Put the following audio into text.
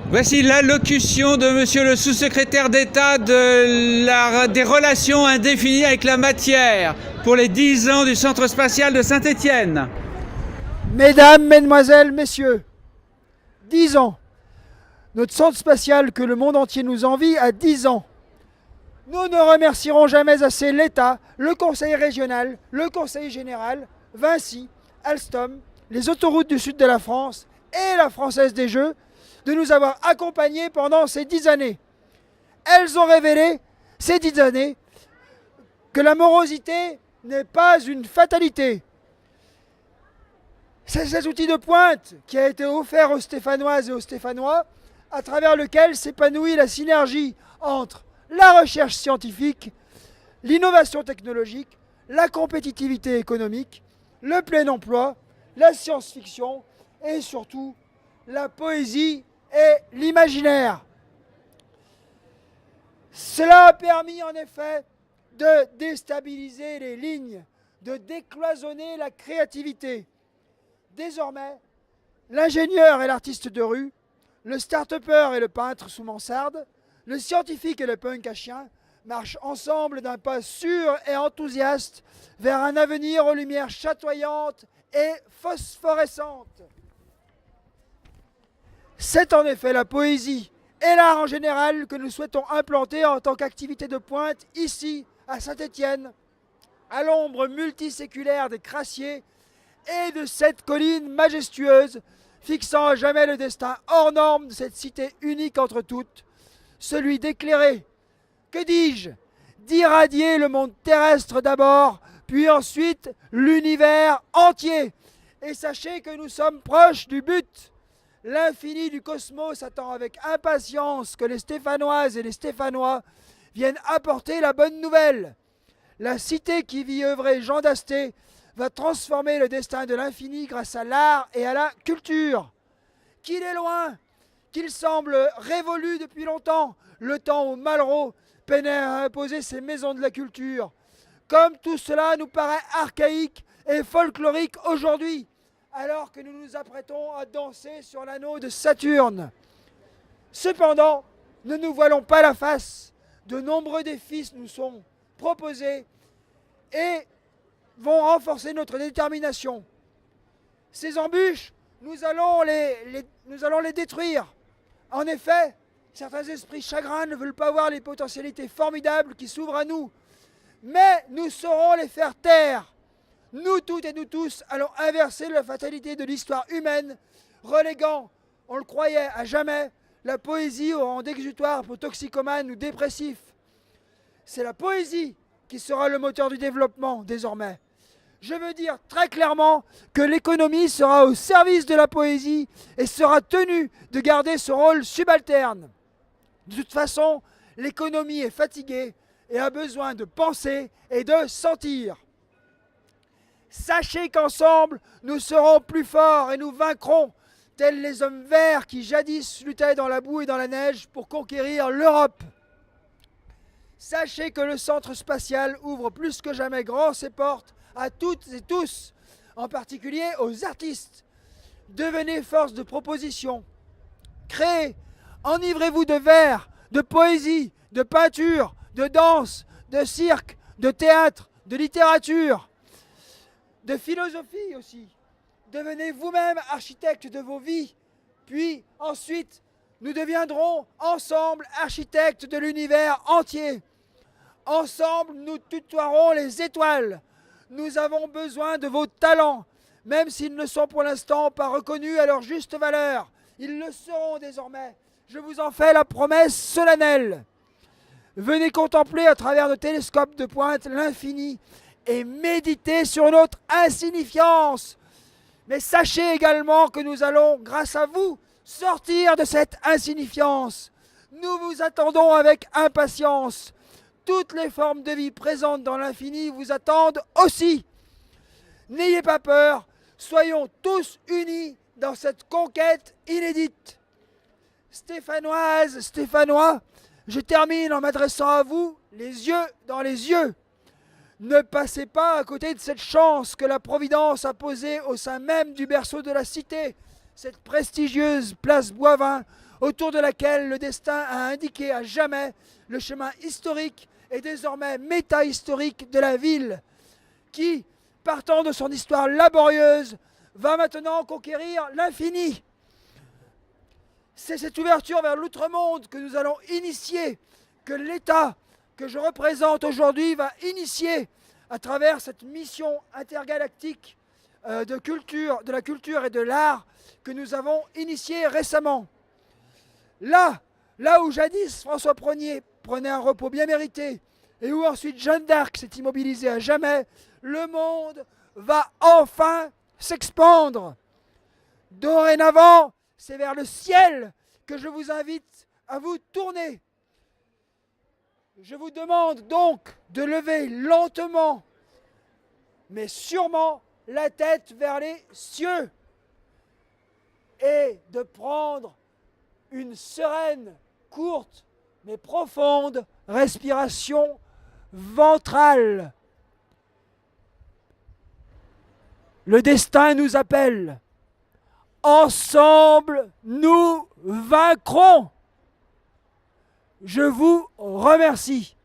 Voici l'allocution de Monsieur le sous-secrétaire d'État des relations indéfinies avec la matière pour les 10 ans du Centre spatial de Saint-Étienne. Mesdames, Mesdemoiselles, Messieurs, 10 ans. Notre centre spatial que le monde entier nous envie a 10 ans. Nous ne remercierons jamais assez l'État, le Conseil régional, le Conseil général, Vinci, Alstom, les autoroutes du sud de la France et la Française des Jeux de nous avoir accompagnés pendant ces 10 années. Elles ont révélé, ces 10 années, que la morosité n'est pas une fatalité. C'est cet outil de pointe qui a été offert aux Stéphanoises et aux Stéphanois, à travers lequel s'épanouit la synergie entre la recherche scientifique, l'innovation technologique, la compétitivité économique, le plein emploi, la science-fiction et surtout la poésie et l'imaginaire. Cela a permis en effet de déstabiliser les lignes, de décloisonner la créativité. Désormais, l'ingénieur et l'artiste de rue, le start-upper et le peintre sous mansarde, le scientifique et le punk à chien marchent ensemble d'un pas sûr et enthousiaste vers un avenir aux lumières chatoyantes et phosphorescentes. C'est en effet la poésie et l'art en général que nous souhaitons implanter en tant qu'activité de pointe ici, à Saint-Étienne, à l'ombre multiséculaire des Crassiers et de cette colline majestueuse, fixant à jamais le destin hors norme de cette cité unique entre toutes, celui d'éclairer, que dis-je, d'irradier le monde terrestre d'abord, puis ensuite l'univers entier. Et sachez que nous sommes proches du but. L'infini du cosmos attend avec impatience que les Stéphanoises et les Stéphanois viennent apporter la bonne nouvelle. La cité qui vit œuvrer Jean d'Asté va transformer le destin de l'infini grâce à l'art et à la culture. Qu'il est loin, qu'il semble révolu depuis longtemps, le temps où Malraux peinait à imposer ses maisons de la culture. Comme tout cela nous paraît archaïque et folklorique aujourd'hui, alors que nous nous apprêtons à danser sur l'anneau de Saturne. Cependant, ne nous voilons pas la face. De nombreux défis nous sont proposés et vont renforcer notre détermination. Ces embûches, nous allons les détruire. En effet, certains esprits chagrins ne veulent pas voir les potentialités formidables qui s'ouvrent à nous. Mais nous saurons les faire taire. Nous toutes et nous tous allons inverser la fatalité de l'histoire humaine, reléguant, on le croyait à jamais, la poésie au rang d'exutoire pour toxicomanes ou dépressifs. C'est la poésie qui sera le moteur du développement désormais. Je veux dire très clairement que l'économie sera au service de la poésie et sera tenue de garder ce rôle subalterne. De toute façon, l'économie est fatiguée et a besoin de penser et de sentir. Sachez qu'ensemble, nous serons plus forts et nous vaincrons, tels les hommes verts qui jadis luttaient dans la boue et dans la neige pour conquérir l'Europe. Sachez que le centre spatial ouvre plus que jamais grand ses portes à toutes et tous, en particulier aux artistes. Devenez force de proposition. Créez, enivrez-vous de vers, de poésie, de peinture, de danse, de cirque, de théâtre, de littérature, de philosophie aussi. Devenez vous-même architecte de vos vies, puis ensuite nous deviendrons ensemble architectes de l'univers entier. Ensemble nous tutoierons les étoiles. Nous avons besoin de vos talents, même s'ils ne sont pour l'instant pas reconnus à leur juste valeur. Ils le seront désormais. Je vous en fais la promesse solennelle. Venez contempler à travers nos télescopes de pointe l'infini et méditer sur notre insignifiance. Mais sachez également que nous allons, grâce à vous, sortir de cette insignifiance. Nous vous attendons avec impatience. Toutes les formes de vie présentes dans l'infini vous attendent aussi. N'ayez pas peur, soyons tous unis dans cette conquête inédite. Stéphanoises, Stéphanois, je termine en m'adressant à vous, les yeux dans les yeux. Ne passez pas à côté de cette chance que la Providence a posée au sein même du berceau de la cité, cette prestigieuse place Boivin, autour de laquelle le destin a indiqué à jamais le chemin historique et désormais métahistorique de la ville, qui, partant de son histoire laborieuse, va maintenant conquérir l'infini. C'est cette ouverture vers l'outre-monde que nous allons initier, que l'État que je représente aujourd'hui va initier à travers cette mission intergalactique de la culture et de l'art que nous avons initiée récemment. Là où jadis François Ier prenait un repos bien mérité et où ensuite Jeanne d'Arc s'est immobilisée à jamais, le monde va enfin s'expandre. Dorénavant, c'est vers le ciel que je vous invite à vous tourner. Je vous demande donc de lever lentement, mais sûrement, la tête vers les cieux et de prendre une sereine, courte, mais profonde respiration ventrale. Le destin nous appelle. Ensemble, nous vaincrons. Je vous remercie.